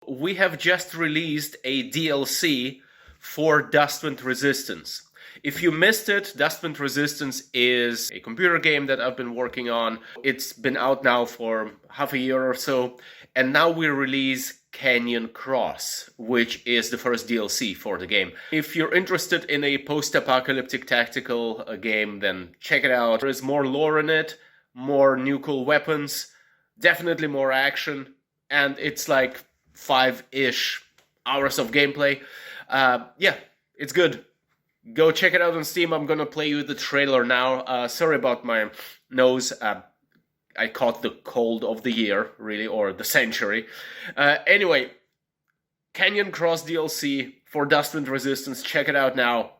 We have just released a DLC for Dustwind Resistance. If you missed it, Dustwind Resistance is a computer game that I've been working on. It's been out now for half a year or so, and now we release Canyon Cross, which is the first DLC for the game. If you're interested in a post-apocalyptic tactical game, then check it out. There is more lore in it, more new cool weapons, definitely more action, and it's like 5-ish hours of gameplay. Yeah, it's good. Go check it out on Steam. I'm gonna play you the trailer now. Sorry about my nose. I caught the cold of the year, really, or the century. Anyway, Canyon Cross DLC for Dustwind Resistance. Check it out now.